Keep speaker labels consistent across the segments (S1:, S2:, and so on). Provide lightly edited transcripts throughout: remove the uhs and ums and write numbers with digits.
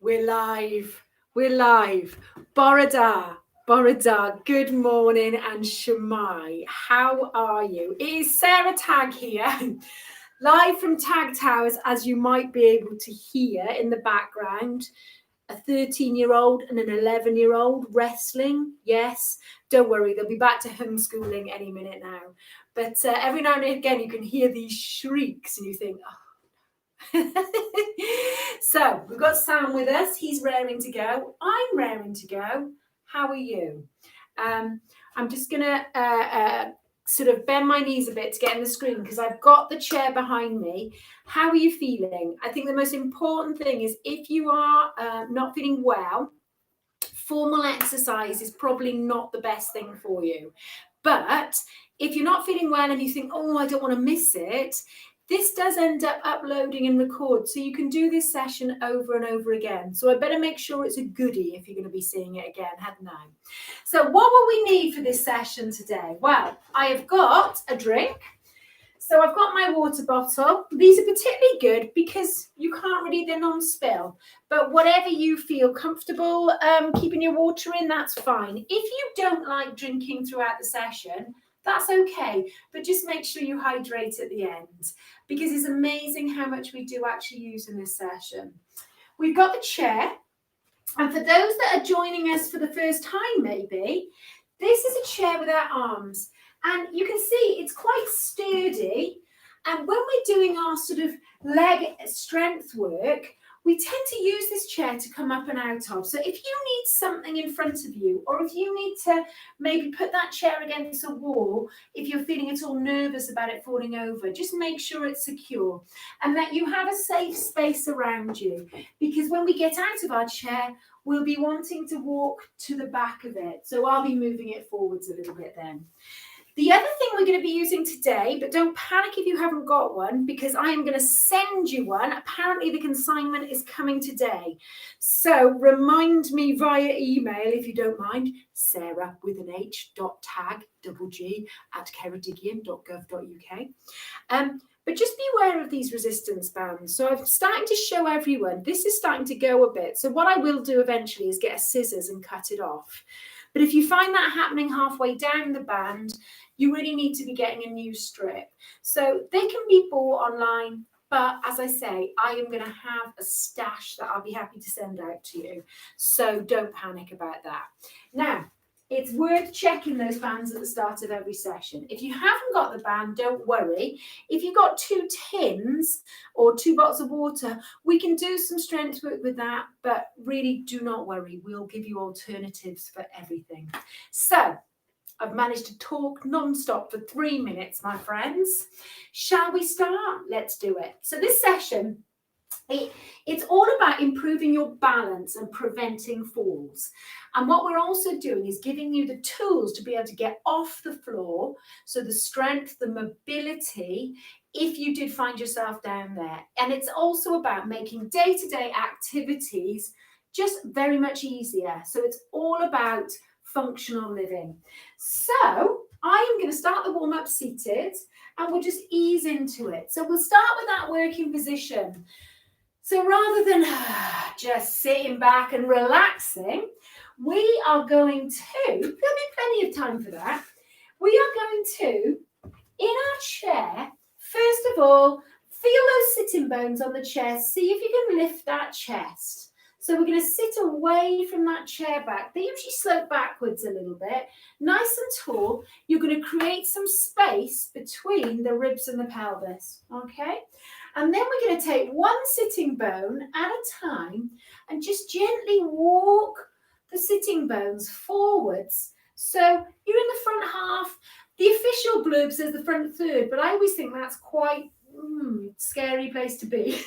S1: We're live. We're live. Borada, good morning and Shamai. How are you? It is Sarah Tag here, live from Tag Towers, as you might be able to hear in the background. A 13-year-old and an 11-year-old wrestling. Yes, don't worry, they'll be back to homeschooling any minute now. But every now and again, you can hear these shrieks and you think, oh. So we've got Sam with us. He's raring to go. I'm raring to go. How are you? I'm just gonna sort of bend my knees a bit to get in the screen because I've got the chair behind me. How are you feeling? I think the most important thing is if you are not feeling well, formal exercise is probably not the best thing for you. But if you're not feeling well and you think, oh, I don't want to miss it, this does end up uploading and record, so you can do this session over and over again. So I better make sure it's a goodie if you're going to be seeing it again, hadn't I? So what will we need for this session today? Well, I have got a drink. So I've got my water bottle. These are particularly good because you can't really, they're non-spill. But whatever you feel comfortable keeping your water in, that's fine. If you don't like drinking throughout the session, that's okay. But just make sure you hydrate at the end because it's amazing how much we do actually use in this session. We've got the chair. And for those that are joining us for the first time, maybe, this is a chair without arms. And you can see it's quite sturdy. And when we're doing our sort of leg strength work, we tend to use this chair to come up and out of. So if you need something in front of you, or if you need to maybe put that chair against a wall, if you're feeling at all nervous about it falling over, just make sure it's secure and that you have a safe space around you. Because when we get out of our chair, we'll be wanting to walk to the back of it. So I'll be moving it forwards a little bit then. The other thing we're going to be using today, but don't panic if you haven't got one, because I am going to send you one. Apparently the consignment is coming today. So remind me via email, if you don't mind, Sarah with an h.tag@ceredigion.gov.uk. But just beware of these resistance bands. So I'm starting to show everyone, this is starting to go a bit. So what I will do eventually is get a scissors and cut it off. But if you find that happening halfway down the band, you really need to be getting a new strip. So they can be bought online, but as I say, I am going to have a stash that I'll be happy to send out to you. So don't panic about that. Now, it's worth checking those bands at the start of every session. If you haven't got the band, don't worry. If you've got 2 tins or 2 bottles of water, we can do some strength work with that, but really do not worry. We'll give you alternatives for everything. So I've managed to talk non-stop for 3 minutes, my friends. Shall we start? Let's do it. So this session, it's all about improving your balance and preventing falls. And what we're also doing is giving you the tools to be able to get off the floor. So the strength, the mobility, if you did find yourself down there. And it's also about making day-to-day activities just very much easier. So it's all about functional living. So I am going to start the warm-up seated and we'll just ease into it. So we'll start with that working position. So rather than just sitting back and relaxing, we are going to, there'll be plenty of time for that. We are going to, in our chair, first of all, feel those sitting bones on the chair. See if you can lift that chest. So we're going to sit away from that chair back. They usually slope backwards a little bit. Nice and tall. You're going to create some space between the ribs and the pelvis. Okay? And then we're going to take one sitting bone at a time and just gently walk the sitting bones forwards. So you're in the front half. The official blurb says the front third, but I always think that's quite scary place to be.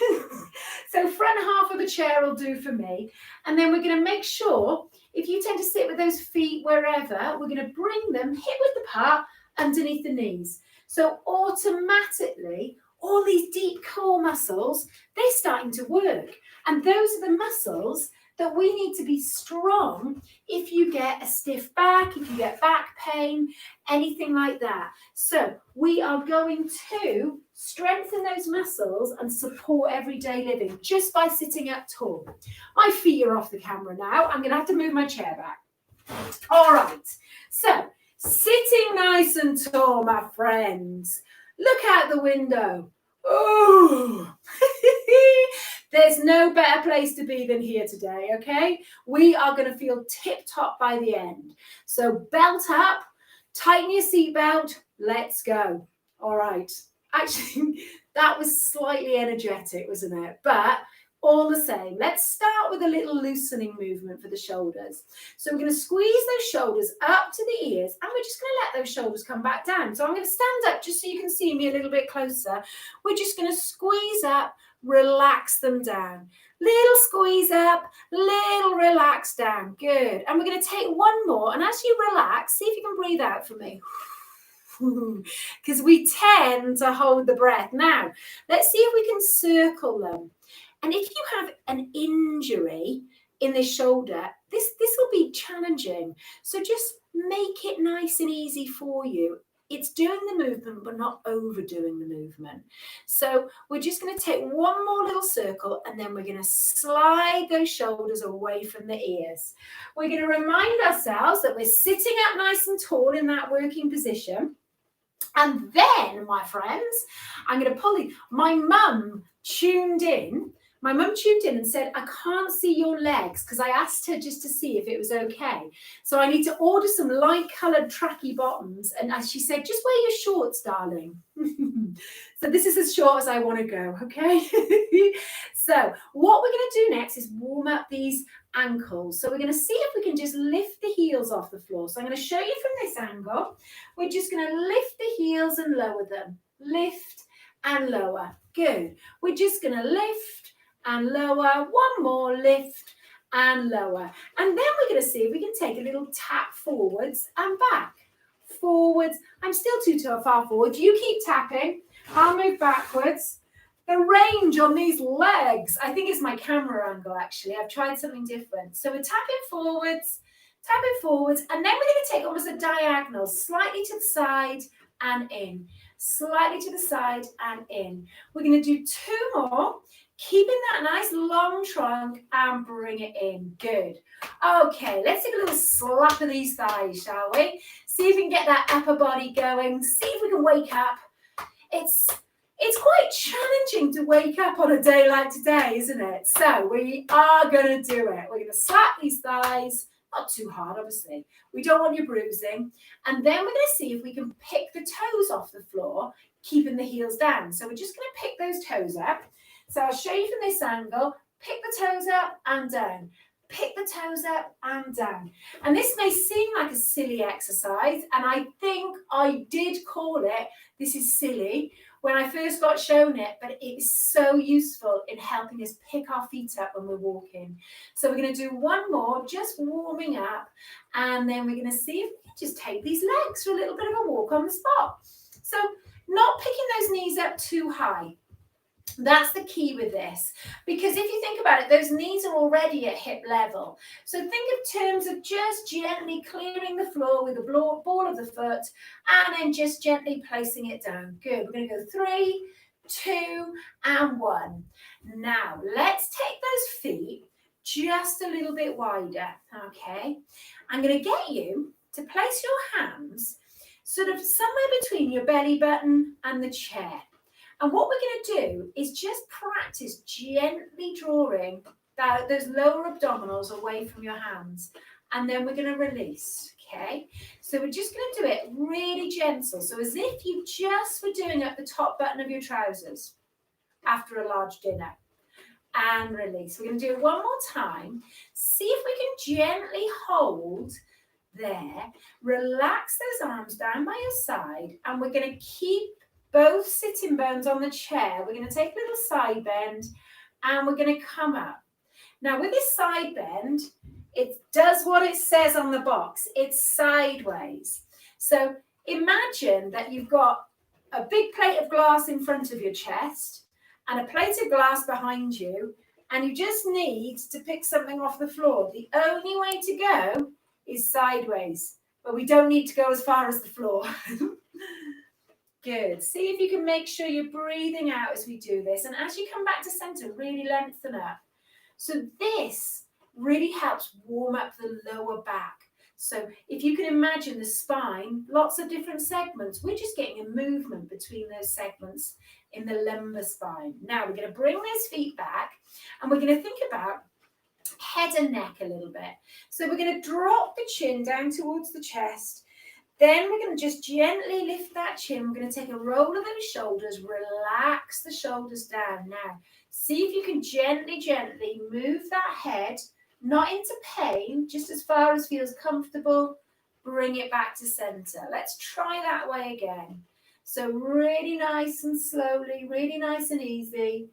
S1: So front half of the chair will do for me. And then we're going to make sure, if you tend to sit with those feet wherever, we're going to bring them hip-width apart underneath the knees. So automatically, all these deep core muscles, they're starting to work. And those are the muscles that we need to be strong if you get a stiff back, if you get back pain, anything like that. So we are going to strengthen those muscles and support everyday living just by sitting up tall. My feet are off the camera now. I'm going to have to move my chair back. All right. So sitting nice and tall, my friends. Look out the window. Oh, there's no better place to be than here today, okay? We are going to feel tip-top by the end. So belt up, tighten your seatbelt, let's go. All right. Actually, that was slightly energetic, wasn't it? But all the same, let's start with a little loosening movement for the shoulders. So we're going to squeeze those shoulders up to the ears, and we're just going to let those shoulders come back down. So I'm going to stand up just so you can see me a little bit closer. We're just going to squeeze up, relax them down. Little squeeze up, little relax down. Good. And we're going to take one more, and as you relax, see if you can breathe out for me. Because we tend to hold the breath. Now, let's see if we can circle them. And if you have an injury in the shoulder, this will be challenging. So just make it nice and easy for you. It's doing the movement, but not overdoing the movement. So we're just going to take one more little circle, and then we're going to slide those shoulders away from the ears. We're going to remind ourselves that we're sitting up nice and tall in that working position. And then, my friends, I'm going to pull in. My mum tuned in and said, I can't see your legs, because I asked her just to see if it was okay. So I need to order some light coloured tracky bottoms. And as she said, just wear your shorts, darling. So this is as short as I want to go, okay? So what we're going to do next is warm up these ankles. So we're going to see if we can just lift the heels off the floor. So I'm going to show you from this angle. We're just going to lift the heels and lower them. Lift and lower. Good. We're just going to lift and lower. One more, lift and lower. And then we're going to see if we can take a little tap forwards and back. Forwards. I'm still too far forward. You keep tapping. I'll move backwards. The range on these legs, I think it's my camera angle actually. I've tried something different. So we're tapping forwards, and then we're going to take almost a diagonal, slightly to the side and in. Slightly to the side and in. We're going to do two more, keeping that nice long trunk and bring it in. Good. Okay, let's take a little slap of these thighs, shall we? See if we can get that upper body going. See if we can wake up. It's quite challenging to wake up on a day like today, isn't it? So we are going to do it. We're going to slap these thighs, not too hard, obviously. We don't want you bruising. And then we're going to see if we can pick the toes off the floor, keeping the heels down. So we're just going to pick those toes up. So I'll show you from this angle. Pick the toes up and down. Pick the toes up and down. And this may seem like a silly exercise, and I think I did call it, this is silly, when I first got shown it, but it is so useful in helping us pick our feet up when we're walking. So we're going to do one more, just warming up, and then we're going to see if we can just take these legs for a little bit of a walk on the spot. So not picking those knees up too high. That's the key with this, because if you think about it, those knees are already at hip level. So think of terms of just gently clearing the floor with the ball of the foot and then just gently placing it down. Good. We're going to go 3, 2, and 1. Now, let's take those feet just a little bit wider, okay? I'm going to get you to place your hands sort of somewhere between your belly button and the chair. And what we're going to do is just practice gently drawing those lower abdominals away from your hands. And then we're going to release, okay? So we're just going to do it really gentle. So as if you just were doing up the top button of your trousers after a large dinner. And release. We're going to do it one more time. See if we can gently hold there. Relax those arms down by your side. And we're going to keep both sitting bones on the chair. We're going to take a little side bend and we're going to come up. Now with this side bend, it does what it says on the box. It's sideways. So imagine that you've got a big plate of glass in front of your chest and a plate of glass behind you, and you just need to pick something off the floor. The only way to go is sideways, but we don't need to go as far as the floor. Good. See if you can make sure you're breathing out as we do this. And as you come back to center, really lengthen up. So this really helps warm up the lower back. So if you can imagine the spine, lots of different segments, we're just getting a movement between those segments in the lumbar spine. Now we're going to bring those feet back and we're going to think about head and neck a little bit. So we're going to drop the chin down towards the chest. Then we're going to just gently lift that chin. We're going to take a roll of those shoulders, relax the shoulders down. Now, see if you can gently move that head, not into pain, just as far as feels comfortable. Bring it back to center. Let's try that way again. So really nice and slowly, really nice and easy.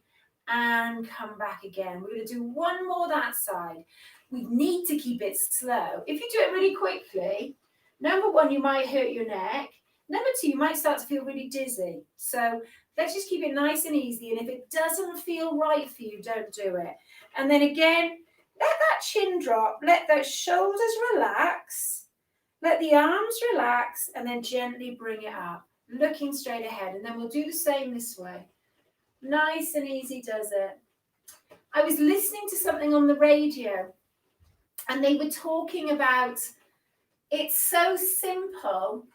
S1: And come back again. We're going to do one more that side. We need to keep it slow. If you do it really quickly, number one, you might hurt your neck. Number two, you might start to feel really dizzy. So let's just keep it nice and easy. And if it doesn't feel right for you, don't do it. And then again, let that chin drop. Let those shoulders relax. Let the arms relax. And then gently bring it up, looking straight ahead. And then we'll do the same this way. Nice and easy does it. I was listening to something on the radio and they were talking about it's so simple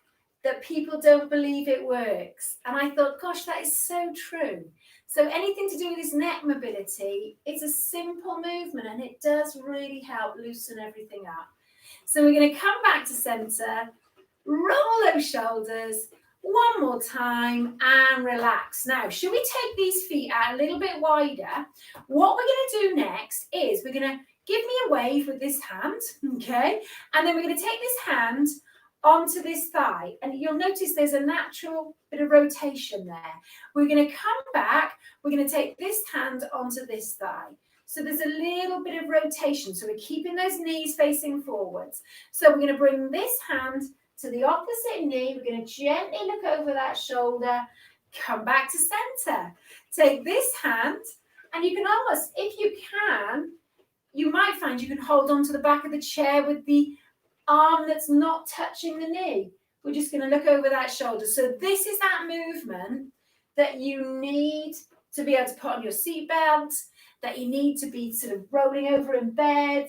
S1: that people don't believe it works. And I thought, gosh, that is so true. So anything to do with this neck mobility, it's a simple movement and it does really help loosen everything up. So we're going to come back to center, roll those shoulders, one more time and relax. Now, should we take these feet out a little bit wider? What we're going to do next is we're going to give me a wave with this hand, okay? And then we're going to take this hand onto this thigh. And you'll notice there's a natural bit of rotation there. We're going to come back. We're going to take this hand onto this thigh. So there's a little bit of rotation. So we're keeping those knees facing forwards. So we're going to bring this hand to the opposite knee. We're going to gently look over that shoulder, come back to center. Take this hand, and you can almost, if you can, you might find you can hold on to the back of the chair with the arm that's not touching the knee. We're just going to look over that shoulder. So this is that movement that you need to be able to put on your seatbelt, that you need to be sort of rolling over in bed,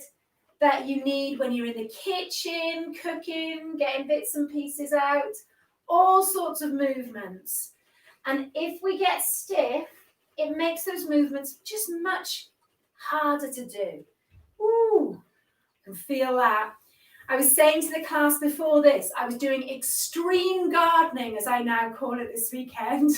S1: that you need when you're in the kitchen, cooking, getting bits and pieces out, all sorts of movements. And if we get stiff, it makes those movements just much harder to do. Ooh, I can feel that. I was saying to the class before this, I was doing extreme gardening, as I now call it this weekend.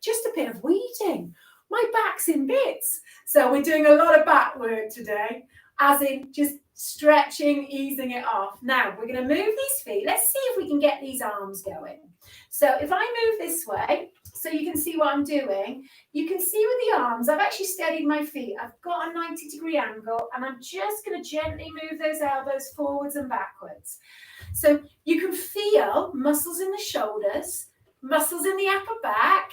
S1: Just a bit of weeding. My back's in bits. So we're doing a lot of back work today, as in just stretching, easing it off. Now, we're going to move these feet. Let's see if we can get these arms going. So if I move this way, so you can see what I'm doing, you can see with the arms, I've actually steadied my feet. I've got a 90-degree angle, and I'm just going to gently move those elbows forwards and backwards. So you can feel muscles in the shoulders, muscles in the upper back.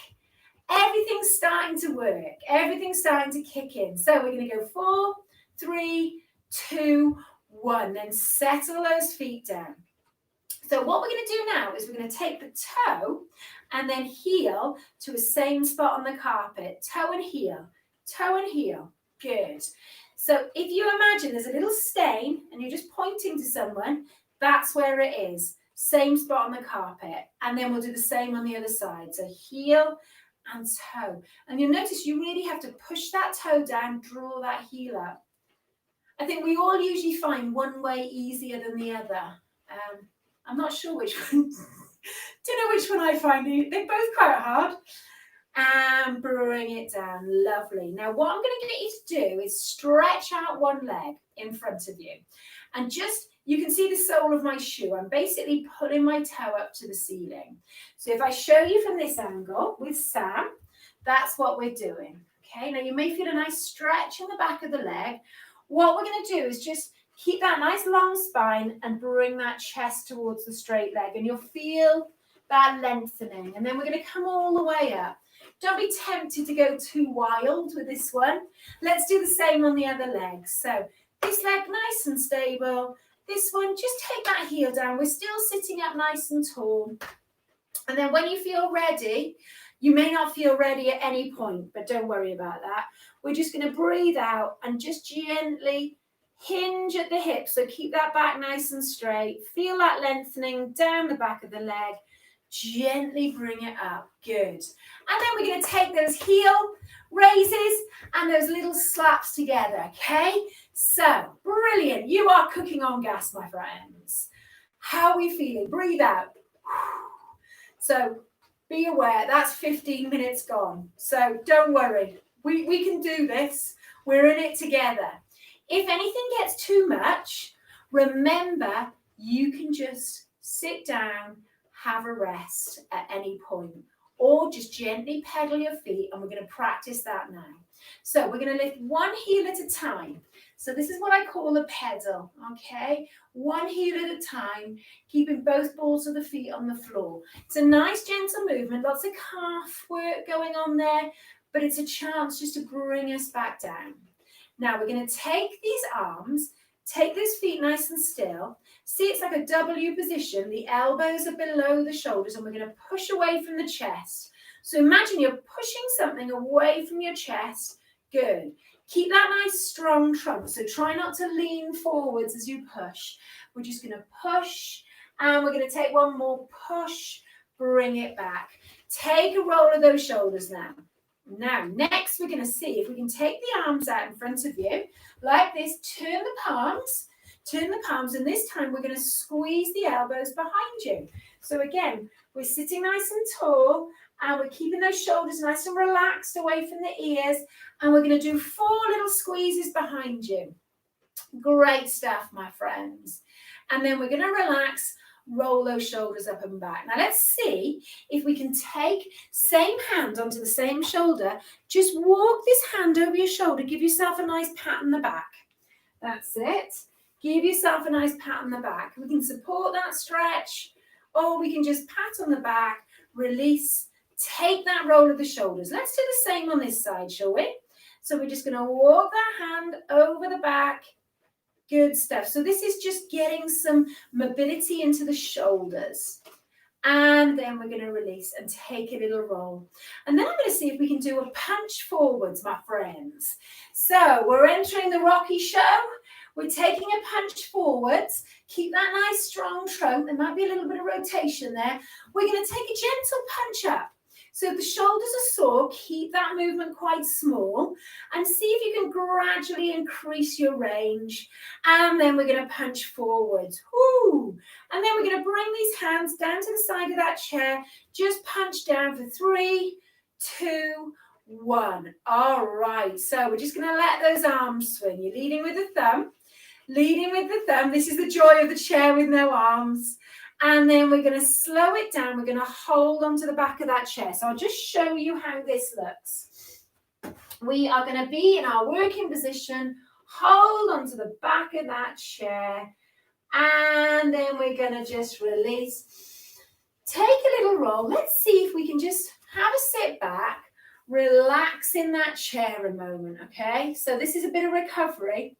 S1: Everything's starting to work. Everything's starting to kick in. So we're going to go 4, 3, 2, 1. Then settle those feet down. So what we're going to do now is we're going to take the toe and then heel to the same spot on the carpet. Toe and heel. Toe and heel. Good. So if you imagine there's a little stain and you're just pointing to someone, that's where it is. Same spot on the carpet. And then we'll do the same on the other side. So heel and toe. And you'll notice you really have to push that toe down, draw that heel up. I think we all usually find one way easier than the other. I'm not sure which one. Do you know which one I find? They're both quite hard. And bring it down. Lovely. Now what I'm going to get you to do is stretch out one leg in front of you. And just, you can see the sole of my shoe. I'm basically pulling my toe up to the ceiling. So if I show you from this angle with Sam, that's what we're doing. Okay, now you may feel a nice stretch in the back of the leg. What we're going to do is just keep that nice long spine and bring that chest towards the straight leg. And you'll feel that lengthening. And then we're going to come all the way up. Don't be tempted to go too wild with this one. Let's do the same on the other leg. So this leg nice and stable. This one, just take that heel down. We're still sitting up nice and tall. And then when you feel ready, you may not feel ready at any point, but don't worry about that. We're just going to breathe out and just gently hinge at the hips. So keep that back nice and straight. Feel that lengthening down the back of the leg. Gently bring it up. Good. And then we're going to take those heel raises and those little slaps together, okay? So, brilliant. You are cooking on gas, my friends. How are we feeling? Breathe out. So, be aware, that's 15 minutes gone. So, don't worry. We can do this. We're in it together. If anything gets too much, remember, you can just sit down, have a rest at any point, or just gently pedal your feet, and we're going to practice that now. So we're going to lift one heel at a time. So this is what I call a pedal, okay? One heel at a time, keeping both balls of the feet on the floor. It's a nice gentle movement, lots of calf work going on there, but it's a chance just to bring us back down. Now we're going to take these arms, take those feet nice and still. See, it's like a W position. The elbows are below the shoulders, and we're going to push away from the chest. So imagine you're pushing something away from your chest. Good. Keep that nice strong trunk. So try not to lean forwards as you push. We're just going to push, and we're going to take one more push, bring it back. Take a roll of those shoulders now. Now, next we're going to see if we can take the arms out in front of you like this. Turn the palms, and this time we're going to squeeze the elbows behind you. So again, we're sitting nice and tall, and we're keeping those shoulders nice and relaxed away from the ears, and we're going to do 4 little squeezes behind you. Great stuff, my friends. And then we're going to relax, roll those shoulders up and back. Now let's see if we can take same hand onto the same shoulder. Just walk this hand over your shoulder. Give yourself a nice pat on the back. That's it. Give yourself a nice pat on the back. We can support that stretch, or we can just pat on the back, release, take that roll of the shoulders. Let's do the same on this side, shall we? So we're just going to walk that hand over the back. Good stuff. So this is just getting some mobility into the shoulders. And then we're going to release and take a little roll. And then I'm going to see if we can do a punch forwards, my friends. So we're entering the Rocky show. We're taking a punch forwards. Keep that nice strong trunk. There might be a little bit of rotation there. We're going to take a gentle punch up. So if the shoulders are sore, keep that movement quite small and see if you can gradually increase your range. And then we're going to punch forwards. Woo! And then we're going to bring these hands down to the side of that chair. Just punch down for 3, 2, 1. All right. So we're just going to let those arms swing. You're leading with the thumb. Leading with the thumb. This is the joy of the chair with no arms. And then we're going to slow it down. We're going to hold onto the back of that chair. So I'll just show you how this looks. We are going to be in our working position. Hold onto the back of that chair. And then we're going to just release. Take a little roll. Let's see if we can just have a sit back. Relax in that chair a moment, okay? So this is a bit of recovery.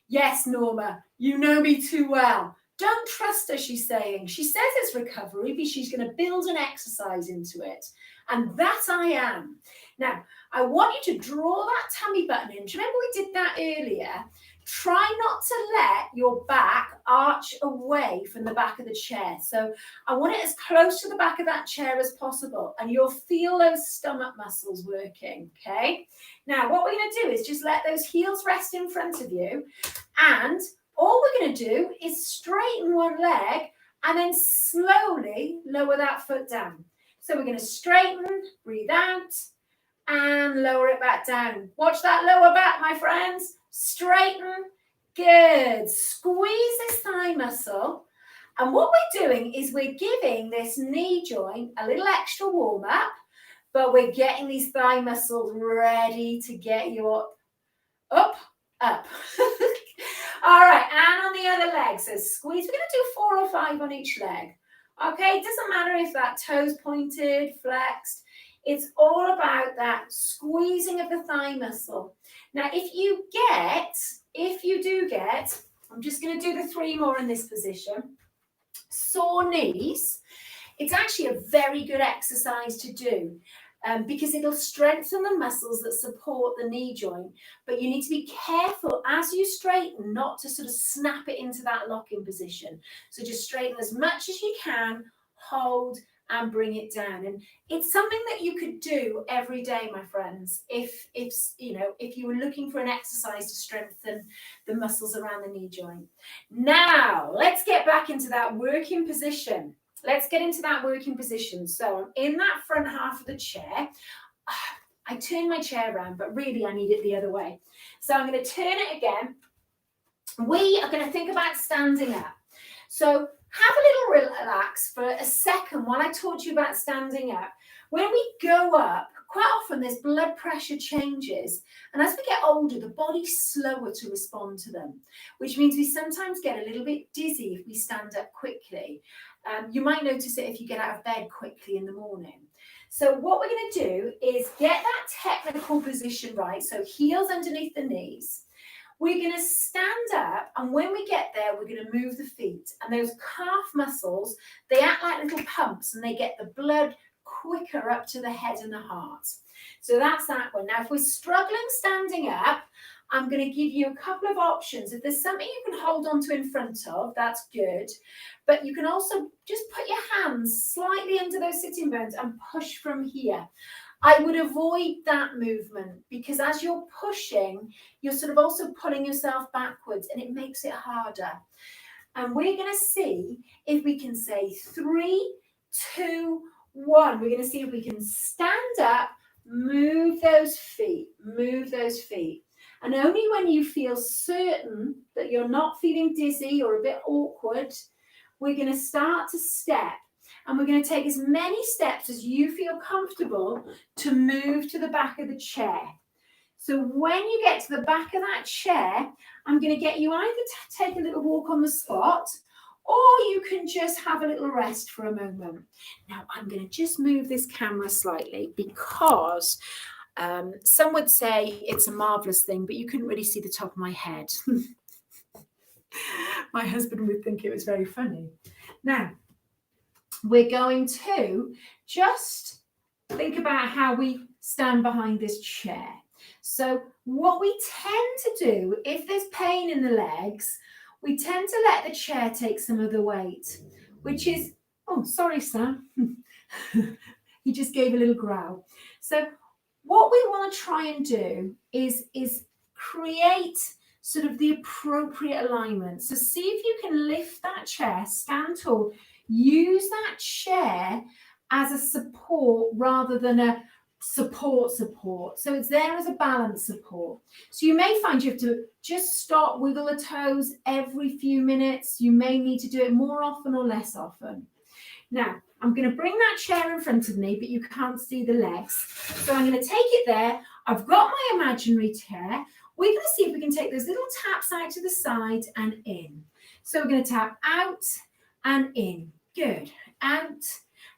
S1: Yes, Norma, you know me too well. Don't trust her, she's saying. She says it's recovery, but she's going to build an exercise into it. And that I am. Now, I want you to draw that tummy button in. Do you remember we did that earlier? Try not to let your back arch away from the back of the chair. So I want it as close to the back of that chair as possible. And you'll feel those stomach muscles working, okay? Now, what we're going to do is just let those heels rest in front of you. And all we're going to do is straighten one leg and then slowly lower that foot down. So we're going to straighten, breathe out, and lower it back down. Watch that lower back, my friends. Straighten. Good. Squeeze this thigh muscle. And what we're doing is we're giving this knee joint a little extra warm up, but we're getting these thigh muscles ready to get you up. All right, and on the other leg, so squeeze. We're going to do 4 or 5 on each leg. Okay, it doesn't matter if that toe's pointed, flexed. It's all about that squeezing of the thigh muscle. Now, if you do get, I'm just going to do the 3 more in this position, sore knees, it's actually a very good exercise to do. Because it'll strengthen the muscles that support the knee joint. But you need to be careful as you straighten not to sort of snap it into that locking position. So just straighten as much as you can, hold and bring it down. And it's something that you could do every day, my friends, if you were looking for an exercise to strengthen the muscles around the knee joint. Now, let's get back into that working position. Let's get into that working position. So I'm in that front half of the chair. I turn my chair around, but really I need it the other way. So I'm going to turn it again. We are going to think about standing up. So have a little relax for a second while I talk to you about standing up. When we go up, quite often there's blood pressure changes. And as we get older, the body's slower to respond to them, which means we sometimes get a little bit dizzy if we stand up quickly. You might notice it if you get out of bed quickly in the morning. So what we're going to do is get that technical position right. So heels underneath the knees. We're going to stand up, and when we get there, we're going to move the feet. And those calf muscles, they act like little pumps, and they get the blood quicker up to the head and the heart. So that's that one. Now, if we're struggling standing up, I'm going to give you a couple of options. If there's something you can hold on to in front of, that's good. But you can also just put your hands slightly under those sitting bones and push from here. I would avoid that movement because as you're pushing, you're sort of also pulling yourself backwards and it makes it harder. And we're going to see if we can say 3, 2, 1. We're going to see if we can stand up, move those feet, move those feet. And only when you feel certain that you're not feeling dizzy or a bit awkward, we're going to start to step. And we're going to take as many steps as you feel comfortable to move to the back of the chair. So when you get to the back of that chair, I'm going to get you either to take a little walk on the spot, or you can just have a little rest for a moment. Now, I'm going to just move this camera slightly because some would say it's a marvelous thing, but you couldn't really see the top of my head. My husband would think it was very funny. Now, we're going to just think about how we stand behind this chair. So what we tend to do, if there's pain in the legs, we tend to let the chair take some of the weight, which is, oh, sorry, Sam. He just gave a little growl. So what we want to try and do is create sort of the appropriate alignment. So see if you can lift that chair, stand tall, use that chair as a support rather than a support. So it's there as a balance support. So you may find you have to just stop, wiggle the toes every few minutes. You may need to do it more often or less often. Now, I'm going to bring that chair in front of me, but you can't see the legs. So I'm going to take it there. I've got my imaginary chair. We're going to see if we can take those little taps out to the side and in. So we're going to tap out and in. Good. Out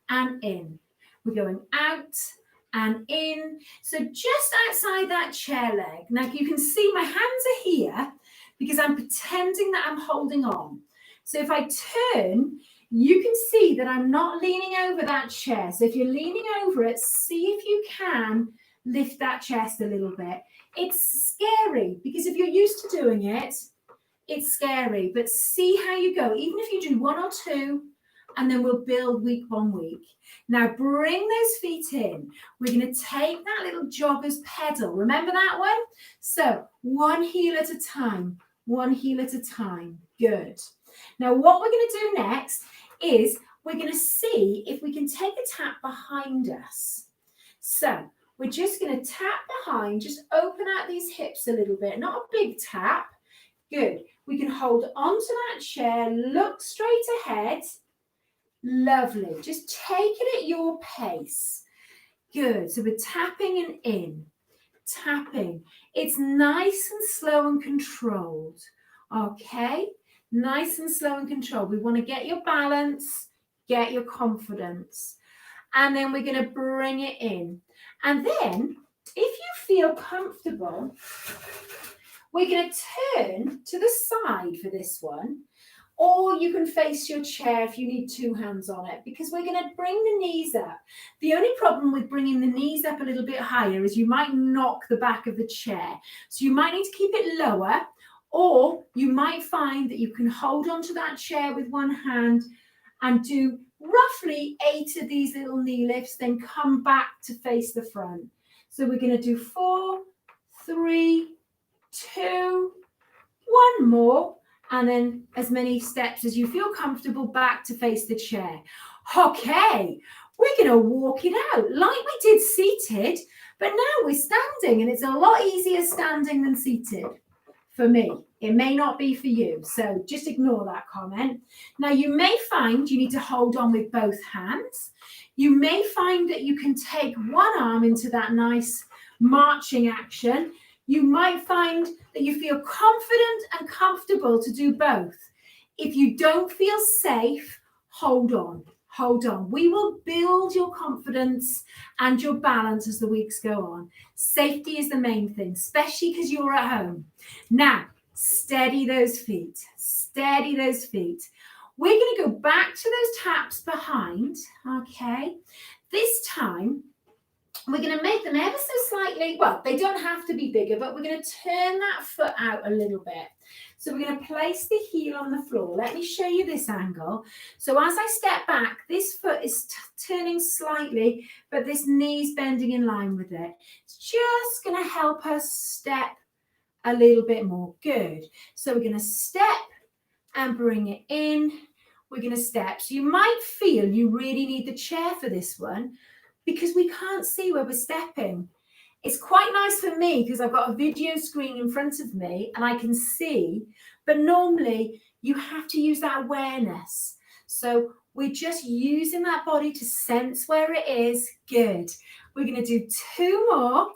S1: and in. We're going out and in. So just outside that chair leg. Now you can see my hands are here because I'm pretending that I'm holding on. So if I turn, you can see that I'm not leaning over that chair. So if you're leaning over it, see if you can lift that chest a little bit. It's scary because if you're used to doing it, it's scary. But see how you go. Even if you do 1 or 2, and then we'll build week on week. Now bring those feet in. We're going to take that little jogger's pedal. Remember that one? So 1 heel at a time. 1 heel at a time. Good. Now what we're going to do next is we're going to see if we can take a tap behind us. So we're just going to tap behind, just open out these hips a little bit, not a big tap. Good. We can hold onto that chair, look straight ahead. Lovely. Just take it at your pace. Good. So we're tapping and in, tapping. It's nice and slow and controlled. Okay. Nice and slow and controlled. We want to get your balance, get your confidence. and then we're going to bring it in. And then, if you feel comfortable, we're going to turn to the side for this one, or you can face your chair if you need two hands on it, because we're going to bring the knees up. The only problem with bringing the knees up a little bit higher is you might knock the back of the chair. So you might need to keep it lower, or you might find that you can hold onto that chair with one hand and do roughly 8 of these little knee lifts, then come back to face the front. So we're going to do 4, 3, 2, 1 more, and then as many steps as you feel comfortable back to face the chair. Okay, we're going to walk it out like we did seated, but now we're standing, and it's a lot easier standing than seated for me. It may not be for you, so just ignore that comment. Now, you may find you need to hold on with both hands. You may find that you can take one arm into that nice marching action. You might find that you feel confident and comfortable to do both. If you don't feel safe, hold on. Hold on. We will build your confidence and your balance as the weeks go on. Safety is the main thing, especially because you're at home. Now, steady those feet. Steady those feet. We're going to go back to those taps behind, okay? This time, we're going to make them ever so slightly, well, they don't have to be bigger, but we're going to turn that foot out a little bit. So we're going to place the heel on the floor. Let me show you this angle. So as I step back, this foot is turning slightly, but this knee's bending in line with it. It's just going to help us step a little bit more. Good. So we're going to step and bring it in. We're going to step. So you might feel you really need the chair for this one because we can't see where we're stepping. It's quite nice for me because I've got a video screen in front of me and I can see, but normally you have to use that awareness. So we're just using that body to sense where it is. Good. We're going to do 2 more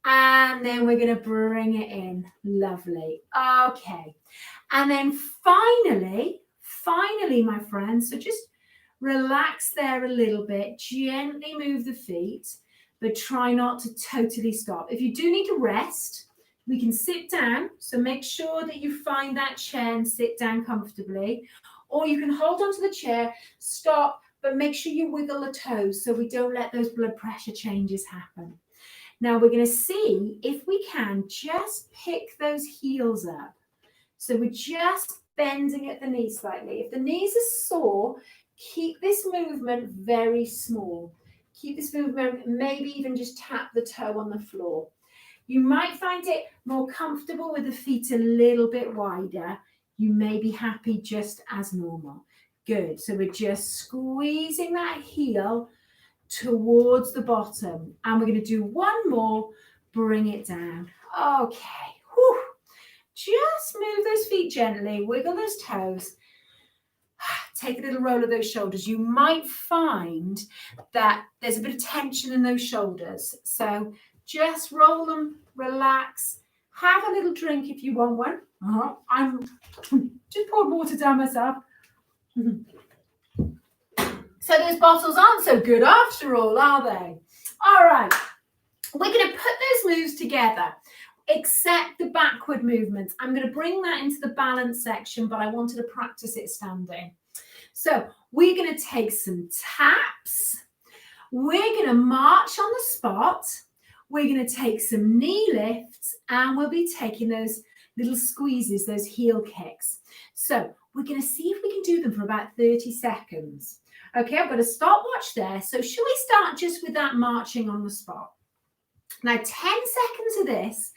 S1: and then we're going to bring it in. Lovely. Okay. And then finally, my friends, so just relax there a little bit, gently move the feet, but try not to totally stop. If you do need to rest, we can sit down. So make sure that you find that chair and sit down comfortably. Or you can hold onto the chair, stop, but make sure you wiggle the toes so we don't let those blood pressure changes happen. Now we're going to see if we can just pick those heels up. So we're just bending at the knee slightly. If the knees are sore, keep this movement very small. Keep this movement, maybe even just tap the toe on the floor. You might find it more comfortable with the feet a little bit wider. You may be happy just as normal. Good. So we're just squeezing that heel towards the bottom. And we're going to do 1 more. Bring it down. Okay. Whew. Just move those feet gently. Wiggle those toes. Take a little roll of those shoulders. You might find that there's a bit of tension in those shoulders. So just roll them, relax, have a little drink if you want one. I'm just poured water down myself. So those bottles aren't so good after all, are they? All right, we're going to put those moves together, except the backward movements. I'm going to bring that into the balance section, but I wanted to practice it standing. So we're going to take some taps. We're going to march on the spot. We're going to take some knee lifts and we'll be taking those little squeezes, those heel kicks. So we're going to see if we can do them for about 30 seconds. Okay, I've got a stopwatch there. So shall we start just with that marching on the spot? Now 10 seconds of this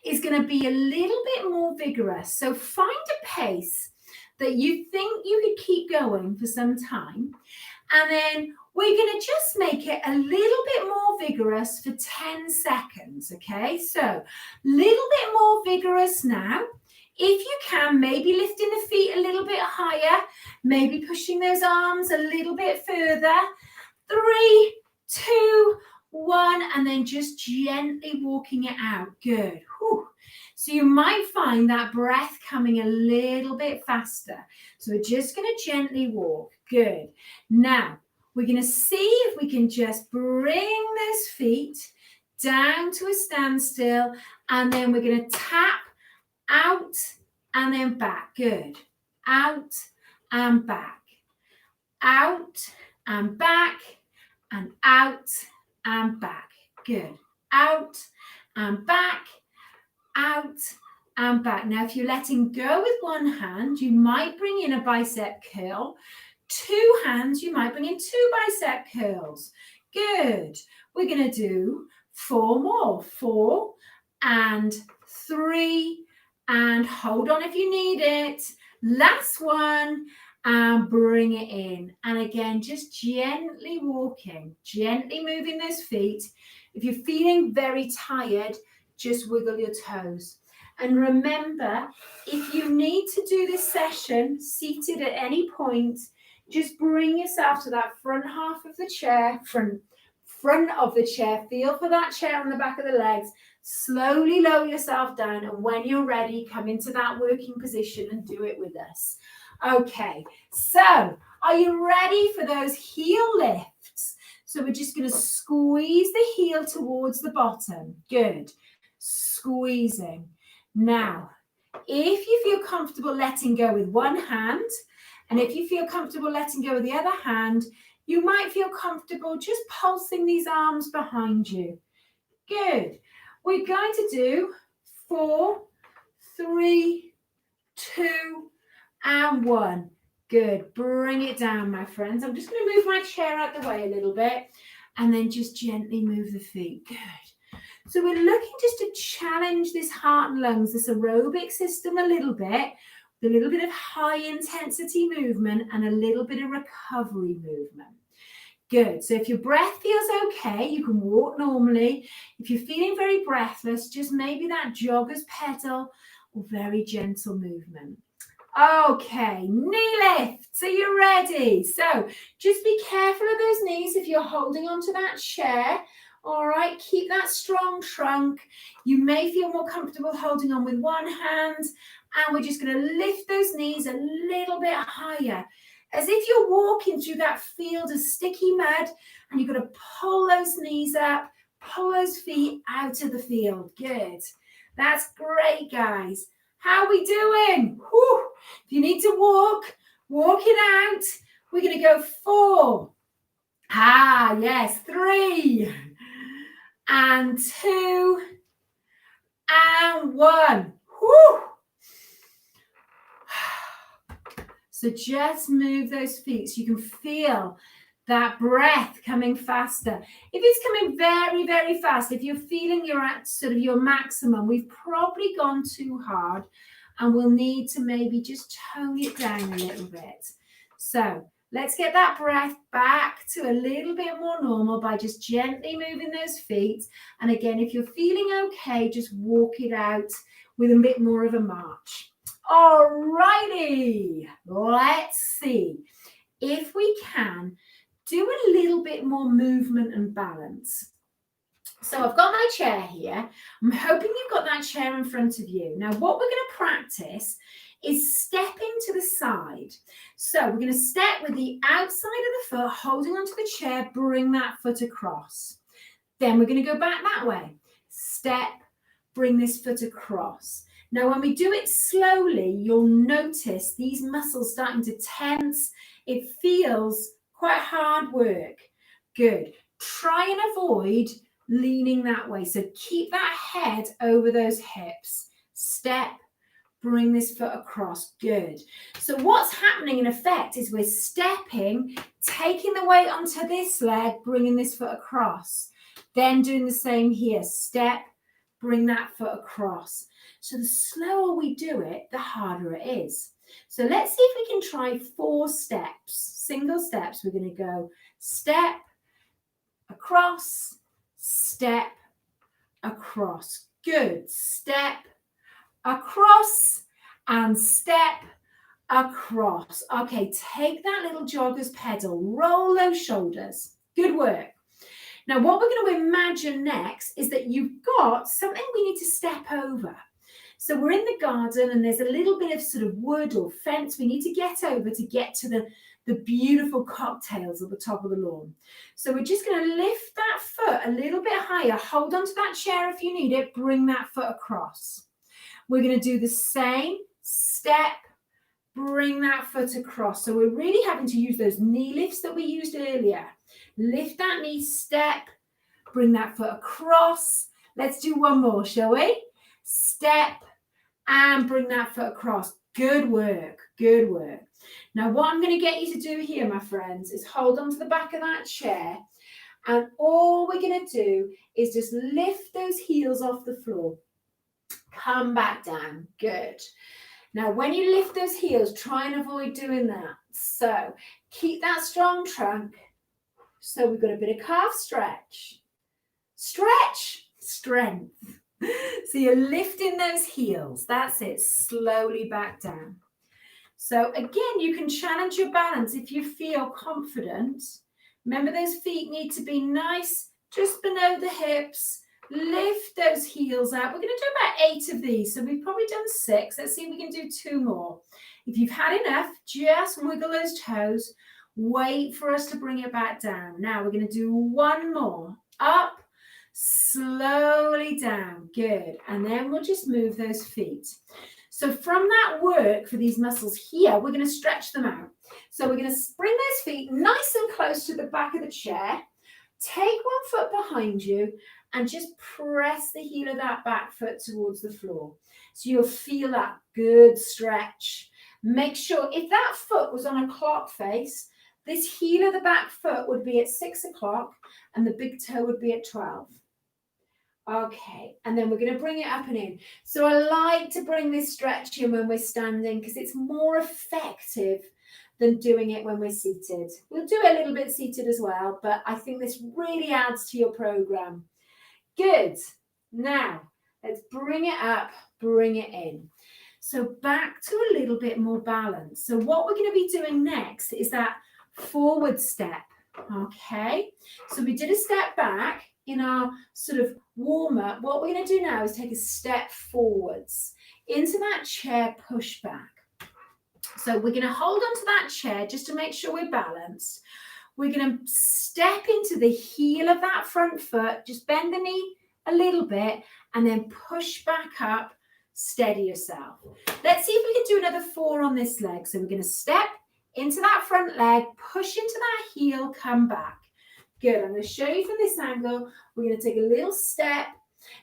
S1: is going to be a little bit more vigorous. So find a pace that you think you could keep going for some time. And then we're going to just make it a little bit more vigorous for 10 seconds, okay? So a little bit more vigorous now. If you can, maybe lifting the feet a little bit higher, maybe pushing those arms a little bit further. 3, 2, 1, and then just gently walking it out. Good. Whew. So you might find that breath coming a little bit faster. So we're just going to gently walk. Good. Now, We're going to see if we can just bring those feet down to a standstill, and then we're going to tap out and then back. Good. Out and back. Out and back, and out and back. Good. Out and back, out and back. Now, if you're letting go with one hand, you might bring in a bicep curl. Two hands, you might bring in two bicep curls. Good. We're going to do 4 more. 4 and 3, and hold on if you need it. Last one, and bring it in. And again, just gently walking, gently moving those feet. If you're feeling very tired, just wiggle your toes. And remember, if you need to do this session seated at any point, just bring yourself to that front half of the chair, front of the chair. Feel for that chair on the back of the legs. Slowly lower yourself down, and when you're ready, come into that working position and do it with us. Okay, so are you ready for those heel lifts? So we're just going to squeeze the heel towards the bottom. Good. Squeezing. Now, if you feel comfortable letting go with one hand, and if you feel comfortable letting go with the other hand, you might feel comfortable just pulsing these arms behind you. Good. We're going to do 4, 3, 2, and 1. Good. Bring it down, my friends. I'm just going to move my chair out the way a little bit, and then just gently move the feet. Good. So we're looking just to challenge this heart and lungs, this aerobic system a little bit, with a little bit of high intensity movement and a little bit of recovery movement. Good. So if your breath feels okay, you can walk normally. If you're feeling very breathless, just maybe that jogger's pedal or very gentle movement. Okay, knee lifts. Are you ready? So just be careful of those knees if you're holding onto that chair. All right, keep that strong trunk. You may feel more comfortable holding on with one hand, and we're just going to lift those knees a little bit higher, as if you're walking through that field of sticky mud, and you've got to pull those knees up, pull those feet out of the field. Good. That's great, guys. How are we doing? Whew. If you need to walk it out. We're going to go 4. Yes, 3 and 2 and 1. Whew. So just move those feet so you can feel that breath coming faster. If it's coming very, very fast, if you're feeling you're at sort of your maximum, we've probably gone too hard, and we'll need to maybe just tone it down a little bit. So let's get that breath back to a little bit more normal by just gently moving those feet. And again, if you're feeling okay, just walk it out with a bit more of a march. All righty, let's see if we can do a little bit more movement and balance. So I've got my chair here. I'm hoping you've got that chair in front of you. Now, what we're going to practice is stepping to the side. So we're going to step with the outside of the foot, holding onto the chair, bring that foot across. Then we're going to go back that way. Step, bring this foot across. Now, when we do it slowly, you'll notice these muscles starting to tense. It feels quite hard work. Good. Try and avoid leaning that way. So keep that head over those hips. Step, bring this foot across. Good. So what's happening in effect is we're stepping, taking the weight onto this leg, bringing this foot across. Then doing the same here. Step, bring that foot across. So the slower we do it, the harder it is. So let's see if we can try 4 steps, single steps. We're going to go step, across, step, across. Good. Step, across, and step, across. Okay, take that little jogger's pedal, roll those shoulders. Good work. Now, what we're going to imagine next is that you've got something we need to step over. So we're in the garden and there's a little bit of sort of wood or fence we need to get over to get to the beautiful cocktails at the top of the lawn. So we're just going to lift that foot a little bit higher. Hold onto that chair if you need it. Bring that foot across. We're going to do the same step. Bring that foot across. So we're really having to use those knee lifts that we used earlier. Lift that knee, step, bring that foot across. Let's do one more, shall we? Step and bring that foot across. Good work, good work. Now what I'm going to get you to do here, my friends, is hold on to the back of that chair, and all we're going to do is just lift those heels off the floor. Come back down. Good. Now, when you lift those heels, try and avoid doing that. So keep that strong trunk. So we've got a bit of calf stretch. Stretch, strength. So you're lifting those heels. That's it. Slowly back down. So again, you can challenge your balance if you feel confident. Remember, those feet need to be nice, just below the hips. Lift those heels out. We're going to do about 8 of these. So we've probably done 6. Let's see if we can do 2 more. If you've had enough, just wiggle those toes. Wait for us to bring it back down. Now we're going to do 1 more. Up, slowly down. Good. And then we'll just move those feet. So from that work for these muscles here, we're going to stretch them out. So we're going to bring those feet nice and close to the back of the chair. Take 1 foot behind you and just press the heel of that back foot towards the floor. So you'll feel that good stretch. Make sure if that foot was on a clock face, this heel of the back foot would be at 6 o'clock and the big toe would be at 12. Okay, and then we're going to bring it up and in. So I like to bring this stretch in when we're standing because it's more effective than doing it when we're seated. We'll do a little bit seated as well, but I think this really adds to your program. Good. Now, let's bring it up, bring it in. So back to a little bit more balance. So what we're going to be doing next is that forward step. Okay, so we did a step back in our sort of warm up. What we're going to do now is take a step forwards into that chair push back. So we're going to hold onto that chair just to make sure we're balanced. We're going to step into the heel of that front foot, just bend the knee a little bit and then push back up, steady yourself. Let's see if we can do another 4 on this leg. So we're going to step into that front leg, push into that heel, come back. Good. I'm going to show you from this angle. We're going to take a little step.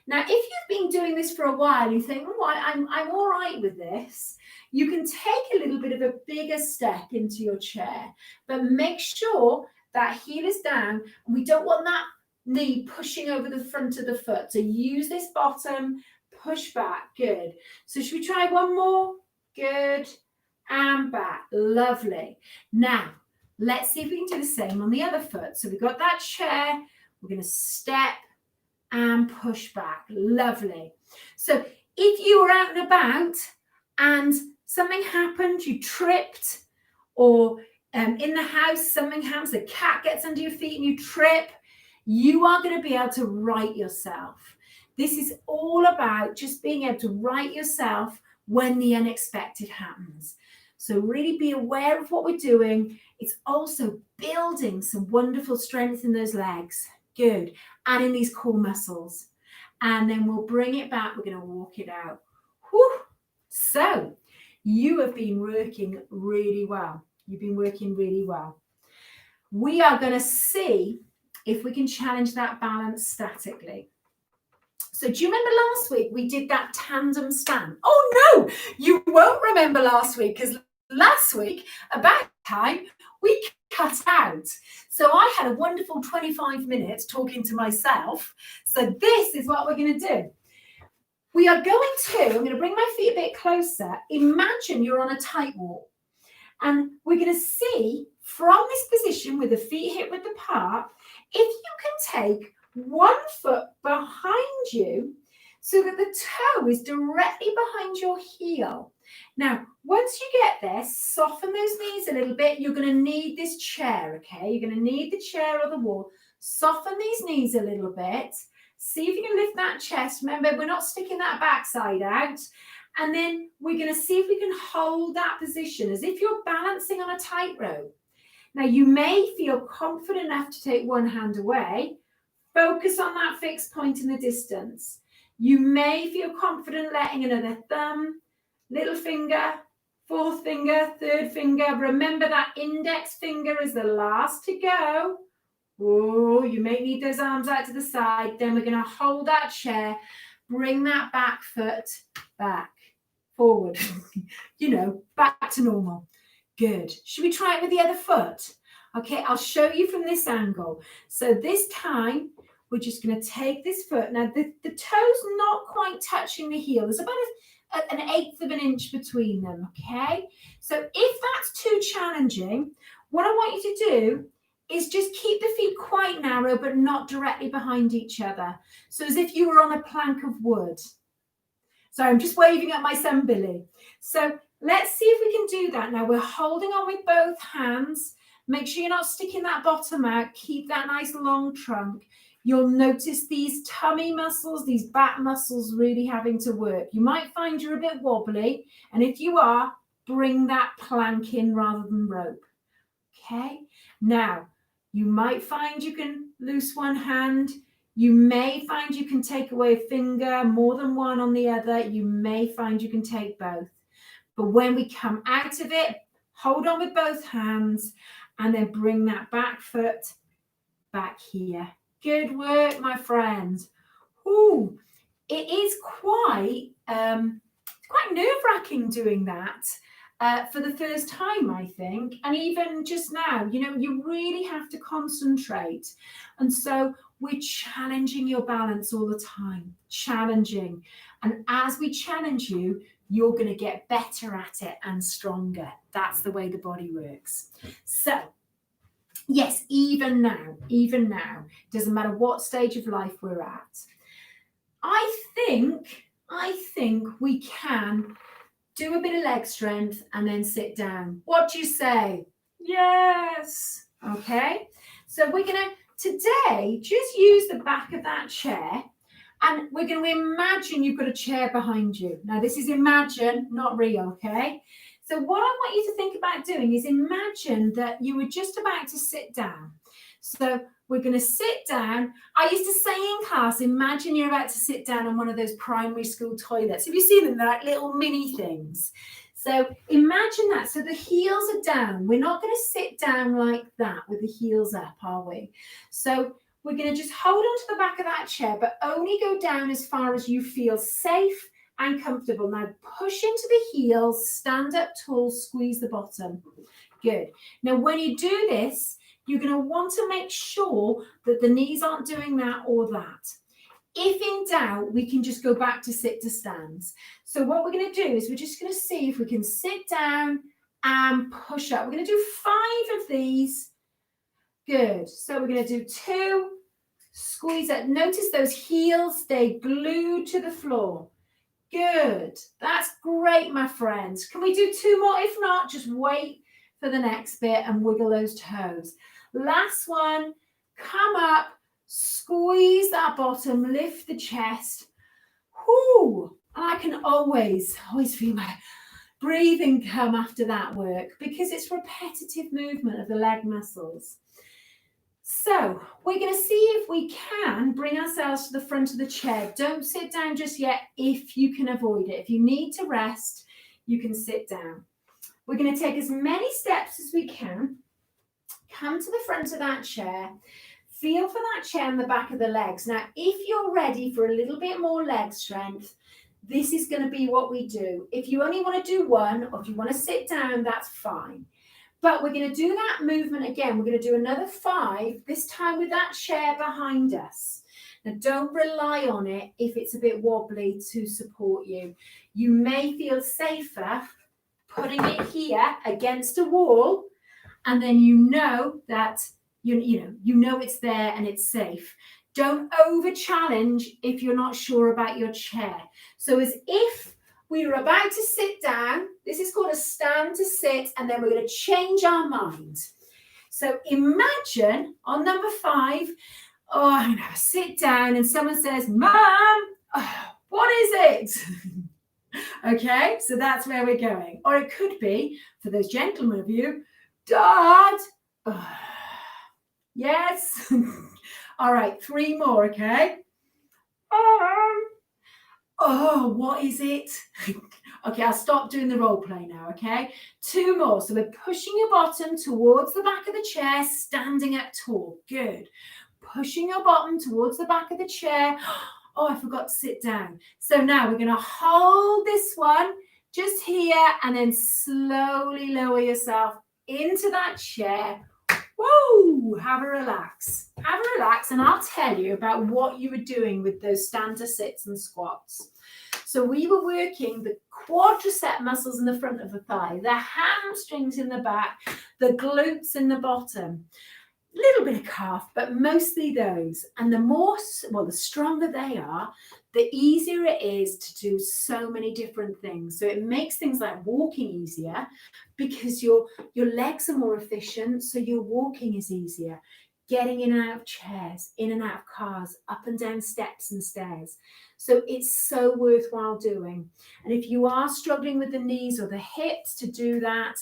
S1: Now, if you've been doing this for a while, you think, oh, I'm all right with this. You can take a little bit of a bigger step into your chair, but make sure that heel is down. And we don't want that knee pushing over the front of the foot. So use this bottom, push back. Good. So should we try 1 more? Good. And back. Lovely. Now, let's see if we can do the same on the other foot. So we've got that chair. We're going to step and push back. Lovely. So if you were out and about and something happened, you tripped, or in the house, something happens, the cat gets under your feet and you trip, you are going to be able to right yourself. This is all about just being able to right yourself when the unexpected happens. So really be aware of what we're doing. It's also building some wonderful strength in those legs. Good. And in these core muscles. And then we'll bring it back. We're going to walk it out. Whew. So you have been working really well. You've been working really well. We are going to see if we can challenge that balance statically. So do you remember last week we did that tandem stand? Oh no, you won't remember last week because last week, about time, we cut out. So I had a wonderful 25 minutes talking to myself. So this is what we're going to do. We are going to, I'm going to bring my feet a bit closer. Imagine you're on a tightrope. And we're going to see from this position with the feet hip width apart, if you can take 1 foot behind you so that the toe is directly behind your heel. Now, once you get there, soften those knees a little bit. You're going to need this chair, okay? You're going to need the chair or the wall. Soften these knees a little bit. See if you can lift that chest. Remember, we're not sticking that backside out. And then we're going to see if we can hold that position as if you're balancing on a tightrope. Now, you may feel confident enough to take one hand away. Focus on that fixed point in the distance. You may feel confident letting another thumb, little finger, fourth finger, third finger. Remember that index finger is the last to go. Oh, you may need those arms out to the side. Then we're going to hold that chair. Bring that back foot back, forward. Back to normal. Good. Should we try it with the other foot? Okay, I'll show you from this angle. So this time, we're just going to take this foot. Now, the toe's not quite touching the heel. There's about an 1/8 of an inch between them, okay? So if that's too challenging, what I want you to do is just keep the feet quite narrow, but not directly behind each other. So as if you were on a plank of wood. So I'm just waving at my son, Billy. So let's see if we can do that. Now, we're holding on with both hands. Make sure you're not sticking that bottom out. Keep that nice long trunk. You'll notice these tummy muscles, these back muscles really having to work. You might find you're a bit wobbly. And if you are, bring that plank in rather than rope. Okay? Now, you might find you can loose one hand. You may find you can take away a finger, more than one on the other. You may find you can take both. But when we come out of it, hold on with both hands and then bring that back foot back here. Good work, my friends. Ooh, it is quite nerve-wracking doing that for the first time, I think. And even just now, you really have to concentrate. And so we're challenging your balance all the time, challenging. And as we challenge you, you're going to get better at it and stronger. That's the way the body works. So, yes, even now, doesn't matter what stage of life we're at. I think we can do a bit of leg strength and then sit down. What do you say? Yes. Okay. So we're going to today just use the back of that chair and we're going to imagine you've got a chair behind you. Now, this is imagine, not real, okay? So what I want you to think about doing is imagine that you were just about to sit down. So we're going to sit down. I used to say in class, imagine you're about to sit down on one of those primary school toilets. Have you seen them? They're like little mini things. So imagine that. So the heels are down. We're not going to sit down like that with the heels up, are we? So we're going to just hold on to the back of that chair, but only go down as far as you feel safe and comfortable. Now push into the heels, stand up tall, squeeze the bottom. Good. Now when you do this, you're going to want to make sure that the knees aren't doing that or that. If in doubt, we can just go back to sit to stands. So what we're going to do is we're just going to see if we can sit down and push up. We're going to do 5 of these. Good. So we're going to do 2, squeeze up. Notice those heels stay glued to the floor. Good. That's great, my friends. Can we do 2 more? If not, just wait for the next bit and wiggle those toes. Last one. Come up, squeeze that bottom, lift the chest. Whoo! And I can always feel my breathing come after that work because it's repetitive movement of the leg muscles. So we're going to see if we can bring ourselves to the front of the chair. Don't sit down just yet if you can avoid it. If you need to rest, you can sit down. We're going to take as many steps as we can. Come to the front of that chair. Feel for that chair in the back of the legs. Now, if you're ready for a little bit more leg strength, this is going to be what we do. If you only want to do 1 or if you want to sit down, that's fine. But we're going to do that movement again. We're going to do another 5, this time with that chair behind us. Now, don't rely on it if it's a bit wobbly to support you. You may feel safer putting it here against a wall, and then you know that you know it's there and it's safe. Don't over challenge if you're not sure about your chair. So as if we were about to sit down, this is called a stand to sit, and then we're going to change our mind. So imagine on number 5, Oh, I'm going to have a sit down and someone says, Mum, what is it? Okay, so that's where we're going. Or it could be, for those gentlemen of you, Dad. Yes. All right, 3 more, okay? Oh, what is it? Okay, I'll stop doing the role play now, okay? 2 more. So we're pushing your bottom towards the back of the chair, standing up tall. Good. Pushing your bottom towards the back of the chair. Oh, I forgot to sit down. So now we're going to hold this one just here and then slowly lower yourself into that chair. Woo! Have a relax. Have a relax, and I'll tell you about what you were doing with those stanza sits and squats. So we were working the quadricep muscles in the front of the thigh, the hamstrings in the back, the glutes in the bottom. A little bit of calf, but mostly those. And the stronger they are, the easier it is to do so many different things. So it makes things like walking easier because your legs are more efficient, so your walking is easier. Getting in and out of chairs, in and out of cars, up and down steps and stairs. So it's so worthwhile doing. And if you are struggling with the knees or the hips to do that,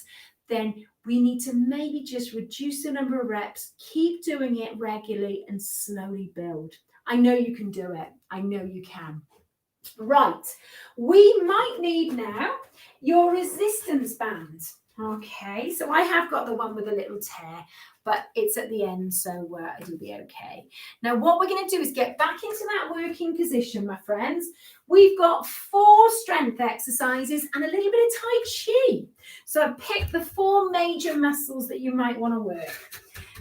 S1: then we need to maybe just reduce the number of reps, keep doing it regularly and slowly build. I know you can do it. I know you can. Right, we might need now your resistance band. Okay, so I have got the one with a little tear, but it's at the end, so it'll be okay. Now, what we're going to do is get back into that working position, my friends. We've got 4 strength exercises and a little bit of Tai Chi. So I've picked the 4 major muscles that you might want to work.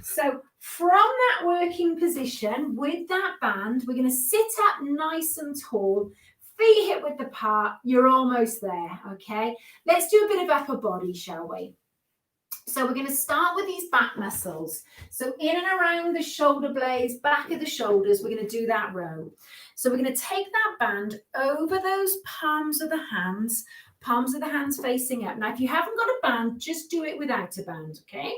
S1: So from that working position with that band, we're going to sit up nice and tall, feet hip width apart. You're almost there, okay? Let's do a bit of upper body, shall we? So we're going to start with these back muscles. So in and around the shoulder blades, back of the shoulders, we're going to do that row. So we're going to take that band over those palms of the hands facing up. Now, if you haven't got a band, just do it without a band, okay?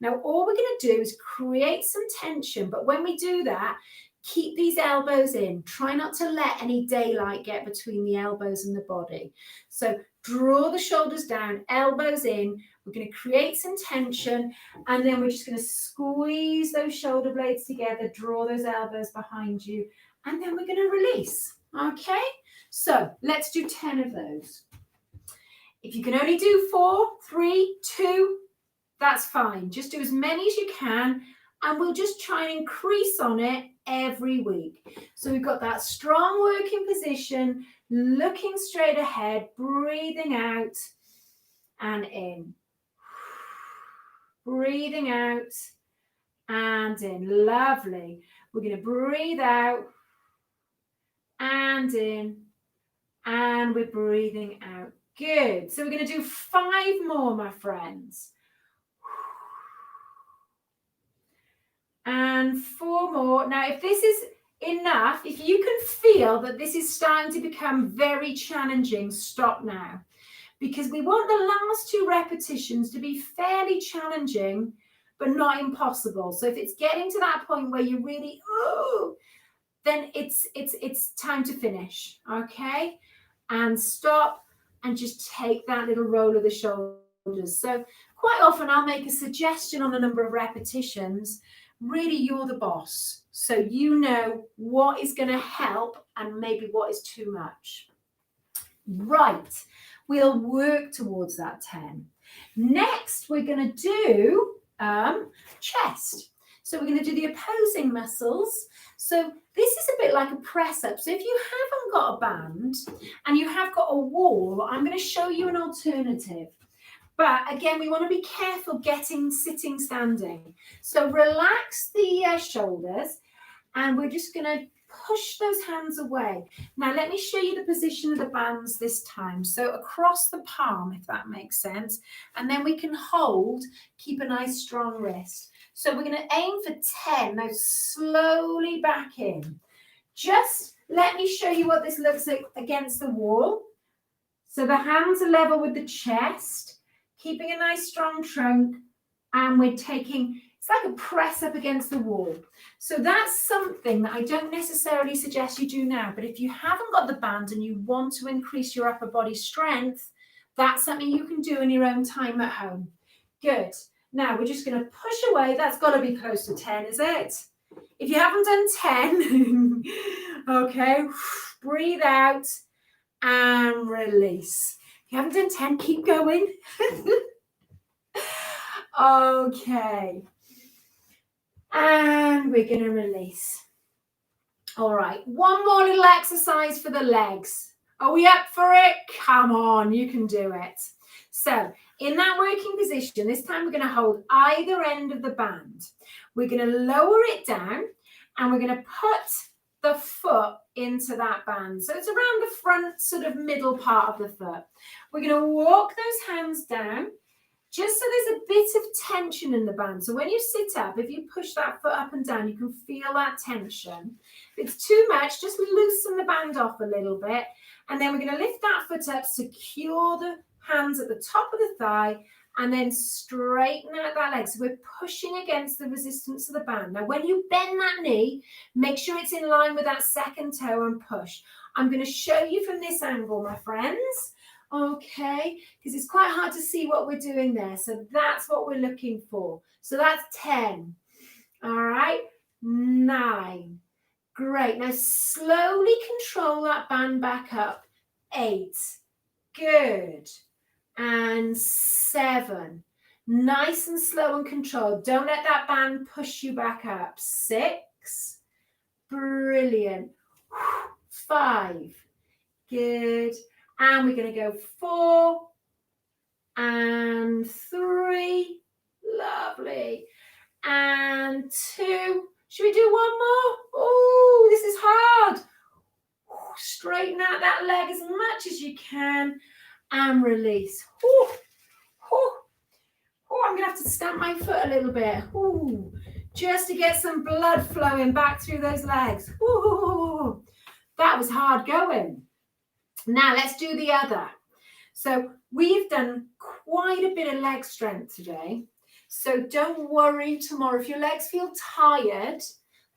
S1: Now, all we're going to do is create some tension, but when we do that, keep these elbows in. Try not to let any daylight get between the elbows and the body. So draw the shoulders down, elbows in. We're going to create some tension, and then we're just going to squeeze those shoulder blades together, draw those elbows behind you, and then we're going to release. Okay? So let's do 10 of those. If you can only do 4, 3, 2, that's fine. Just do as many as you can, and we'll just try and increase on it every week. So we've got that strong working position, looking straight ahead, breathing out and in. Breathing out and in. Lovely. We're going to breathe out and in, and we're breathing out. Good. So we're going to do 5 more, my friends. And 4 more. Now, if this is enough, if you can feel that this is starting to become very challenging, stop now. Because we want the last 2 repetitions to be fairly challenging, but not impossible. So if it's getting to that point where you really, then it's time to finish, okay? And stop and just take that little roll of the shoulders. So quite often I'll make a suggestion on a number of repetitions. Really, you're the boss. So you know what is going to help and maybe what is too much. Right. We'll work towards that 10. Next, we're going to do chest. So we're going to do the opposing muscles. So this is a bit like a press up. So if you haven't got a band and you have got a wall, I'm going to show you an alternative. But again, we want to be careful sitting, standing. So relax the shoulders, and we're just going to push those hands away. Now, let me show you the position of the bands this time. So across the palm, if that makes sense. And then we can hold, keep a nice strong wrist. So we're going to aim for 10. Now, slowly back in. Just let me show you what this looks like against the wall. So the hands are level with the chest, keeping a nice strong trunk. And we're taking It's like a press up against the wall. So that's something that I don't necessarily suggest you do now, but if you haven't got the band and you want to increase your upper body strength, that's something you can do in your own time at home. Good. Now we're just going to push away. That's got to be close to 10, is it? If you haven't done 10, okay, breathe out and release. If you haven't done 10, keep going. Okay. And we're going to release. All right, one more little exercise for the legs. Are we up for it? Come on, you can do it. So in that working position, this time we're going to hold either end of the band. We're going to lower it down and we're going to put the foot into that band. So it's around the front sort of middle part of the foot. We're going to walk those hands down just so there's a bit of tension in the band. So when you sit up, if you push that foot up and down, you can feel that tension. If it's too much, just loosen the band off a little bit. And then we're going to lift that foot up, secure the hands at the top of the thigh, and then straighten out that leg. So we're pushing against the resistance of the band. Now, when you bend that knee, make sure it's in line with that second toe and push. I'm going to show you from this angle, my friends. Okay, because it's quite hard to see what we're doing there. So that's what we're looking for. So that's 10. All right, 9. Great. Now slowly control that band back up. 8. Good. And 7. Nice and slow and controlled. Don't let that band push you back up. 6. Brilliant. 5. Good. And we're going to go 4 and 3. Lovely. And 2. Should we do one more? Oh, this is hard. Straighten out that leg as much as you can and release. I'm going to have to stamp my foot a little bit. Just to get some blood flowing back through those legs. That was hard going. Now let's do the other. So we've done quite a bit of leg strength today. So don't worry tomorrow. If your legs feel tired,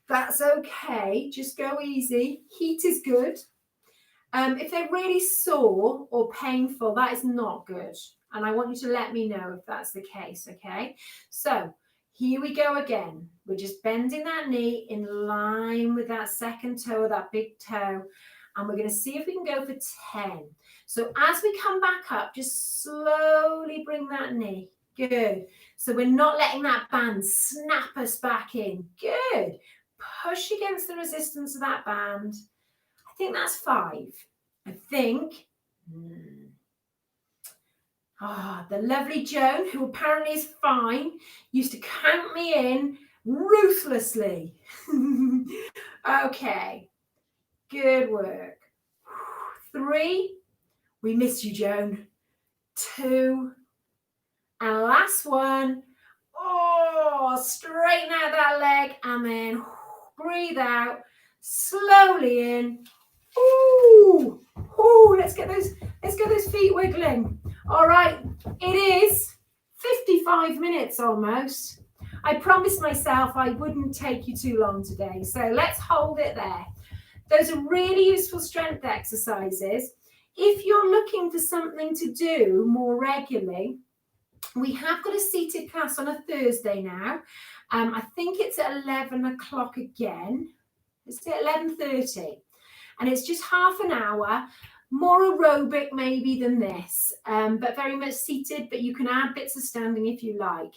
S1: that's okay. Just go easy. Heat is good. If they're really sore or painful, that is not good. And I want you to let me know if that's the case, okay? So here we go again. We're just bending that knee in line with that second toe or that big toe. And we're going to see if we can go for 10. So as we come back up, just slowly bring that knee. Good. So we're not letting that band snap us back in. Good. Push against the resistance of that band. I think that's 5. I think. The lovely Joan, who apparently is fine, used to count me in ruthlessly. Okay. Good work. 3. We miss you, Joan. 2. And last one. Straighten out that leg and then breathe out. Slowly in. Let's get those feet wiggling. All right. It is 55 minutes almost. I promised myself I wouldn't take you too long today. So let's hold it there. Those are really useful strength exercises. If you're looking for something to do more regularly, we have got a seated class on a Thursday now. I think it's at 11 o'clock again. It's at 11:30. And it's just half an hour, more aerobic maybe than this, but very much seated, but you can add bits of standing if you like.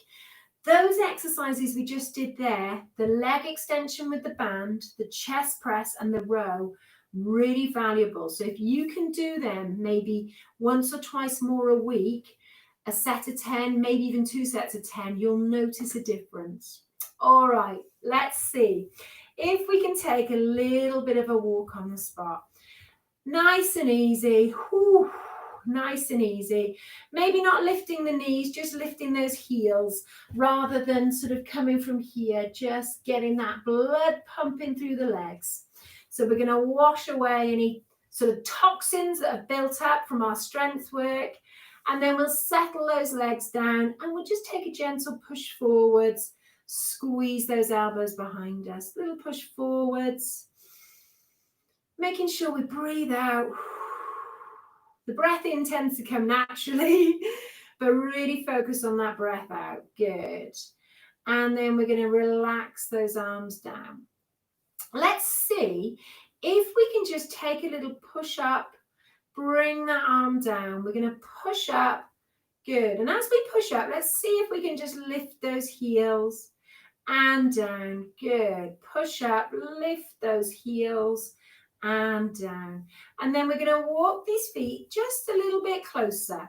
S1: Those exercises we just did there, the leg extension with the band, the chest press and the row, really valuable. So if you can do them maybe once or twice more a week, a set of 10, maybe even 2 sets of 10, you'll notice a difference. All right, let's see if we can take a little bit of a walk on the spot. Nice and easy. Nice and easy. Maybe not lifting the knees, just lifting those heels rather than sort of coming from here, just getting that blood pumping through the legs. So we're going to wash away any sort of toxins that have built up from our strength work. And then we'll settle those legs down and we'll just take a gentle push forwards, Squeeze those elbows behind us. Little push forwards. Making sure we breathe out. The breath in tends to come naturally, but really focus on that breath out. Good. And then we're going to relax those arms down. Let's see if we can just take a little push up, bring that arm down. We're going to push up. Good. And as we push up, let's see if we can just lift those heels and down. Good. Push up, lift those heels and down. And then we're going to walk these feet just a little bit closer.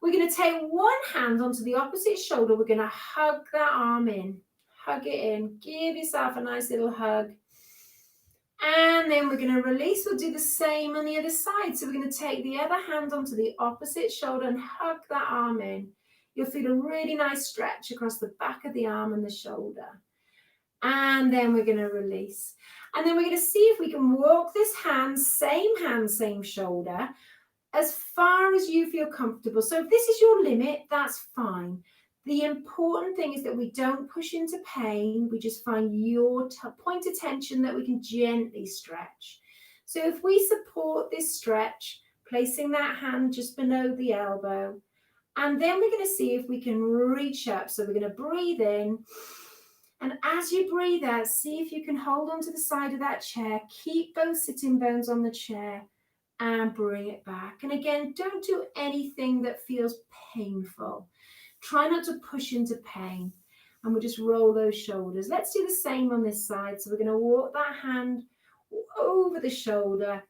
S1: We're going to take one hand onto the opposite shoulder. We're going to hug that arm in. Hug it in. Give yourself a nice little hug. And then we're going to release. We'll do the same on the other side. So we're going to take the other hand onto the opposite shoulder and hug that arm in. You'll feel a really nice stretch across the back of the arm and the shoulder. And then we're going to release. And then we're going to see if we can walk this hand, same shoulder, as far as you feel comfortable. So if this is your limit, that's fine. The important thing is that we don't push into pain. We just find your point of tension that we can gently stretch. So if we support this stretch, placing that hand just below the elbow, and then we're going to see if we can reach up. So we're going to breathe in. And as you breathe out, see if you can hold onto the side of that chair. Keep both sitting bones on the chair and bring it back. And again, don't do anything that feels painful. Try not to push into pain. And we'll just roll those shoulders. Let's do the same on this side. So we're going to walk that hand over the shoulder.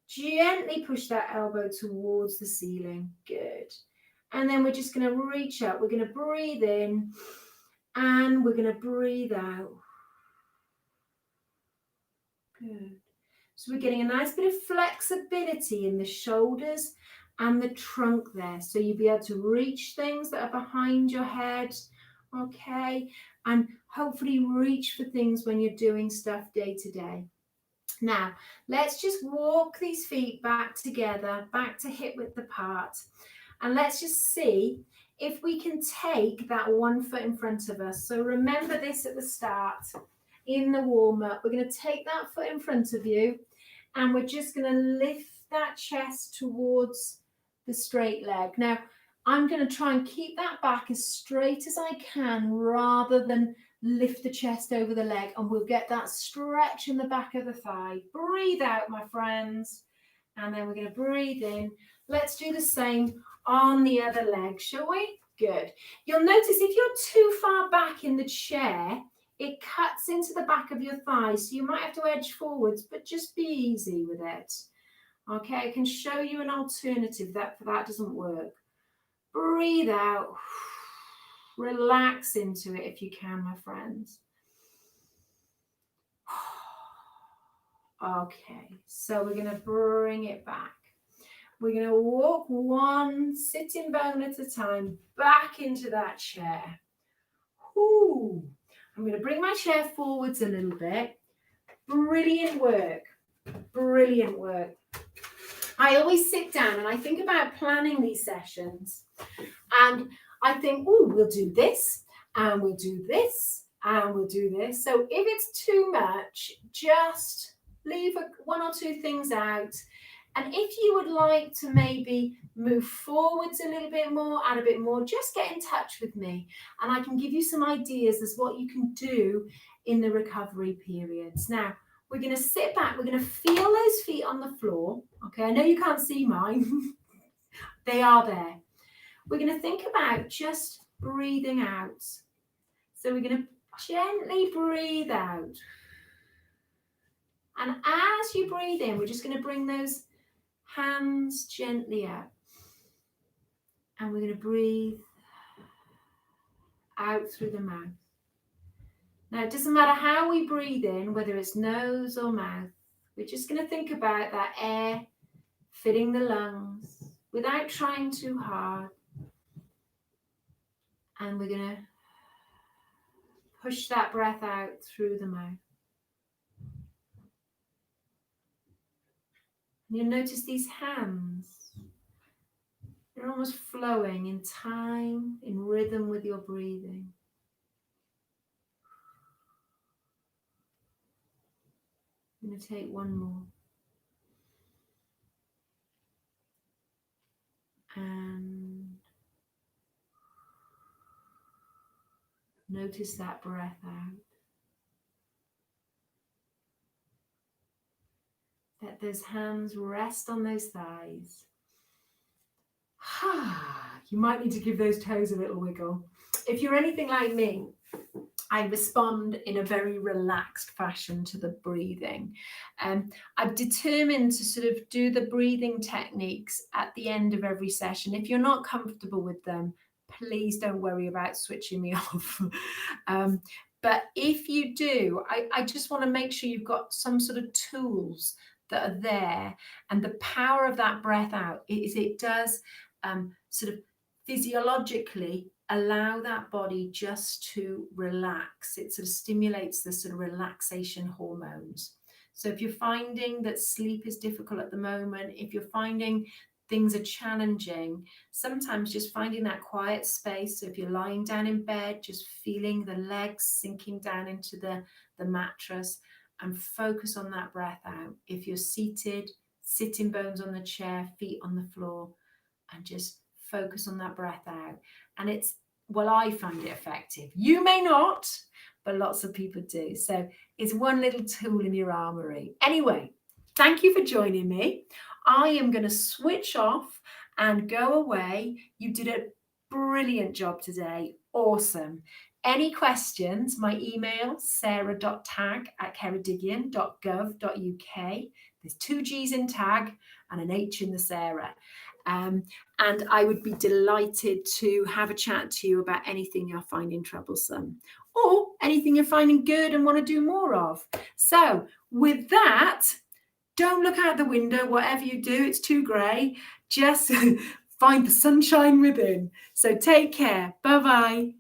S1: Gently push that elbow towards the ceiling. Good. And then we're just going to reach up. We're going to breathe in. And we're going to breathe out. Good. So we're getting a nice bit of flexibility in the shoulders and the trunk there. So you'll be able to reach things that are behind your head. Okay. And hopefully reach for things when you're doing stuff day to day. Now, let's just walk these feet back together, back to hip width apart. And let's just see if we can take that one foot in front of us. So remember this at the start, in the warm-up. We're going to take that foot in front of you, and we're just going to lift that chest towards the straight leg. Now, I'm going to try and keep that back as straight as I can rather than lift the chest over the leg, and we'll get that stretch in the back of the thigh. Breathe out, my friends, and then we're going to breathe in. Let's do the same on the other leg, shall we? Good. You'll notice if you're too far back in the chair, it cuts into the back of your thigh, so you might have to edge forwards, but just be easy with it. Okay, I can show you an alternative that doesn't work. Breathe out. Relax into it if you can, my friends. Okay, so we're going to bring it back. We're going to walk one sitting bone at a time back into that chair. Ooh. I'm going to bring my chair forwards a little bit. Brilliant work. Brilliant work. I always sit down and I think about planning these sessions. And I think, oh, we'll do this, and we'll do this, and we'll do this. So if it's too much, just leave one or two things out. And if you would like to maybe move forwards a little bit more, add a bit more, just get in touch with me. And I can give you some ideas as what you can do in the recovery periods. Now, we're going to sit back. We're going to feel those feet on the floor. Okay, I know you can't see mine. They are there. We're going to think about just breathing out. So we're going to gently breathe out. And as you breathe in, we're just going to bring those hands gently up. And we're going to breathe out through the mouth. Now, it doesn't matter how we breathe in, whether it's nose or mouth. We're just going to think about that air filling the lungs without trying too hard. And we're going to push that breath out through the mouth. And you'll notice these hands. They're almost flowing in time, in rhythm with your breathing. going to take one more. And notice that breath out. Let those hands rest on those thighs. You might need to give those toes a little wiggle. If you're anything like me, I respond in a very relaxed fashion to the breathing. I've determined to sort of do the breathing techniques at the end of every session. If you're not comfortable with them, please don't worry about switching me off. But if you do, I just want to make sure you've got some sort of tools that are there. And the power of that breath out is it does sort of physiologically allow that body just to relax. It sort of stimulates the sort of relaxation hormones. So if you're finding that sleep is difficult at the moment, if you're finding things are challenging, sometimes just finding that quiet space. So if you're lying down in bed, just feeling the legs sinking down into the mattress and focus on that breath out. If you're seated, sitting bones on the chair, feet on the floor, and just focus on that breath out. And it's, well, I find it effective. You may not, but lots of people do. So it's one little tool in your armory. Anyway, thank you for joining me. I am going to switch off and go away. You did a brilliant job today. Awesome. Any questions, my email, sarah.tag@ceredigion.gov.uk. There's 2 G's in tag and an H in the Sarah. And I would be delighted to have a chat to you about anything you're finding troublesome or anything you're finding good and want to do more of. So with that, don't look out the window, whatever you do, it's too grey. Just find the sunshine within. So take care. Bye-bye.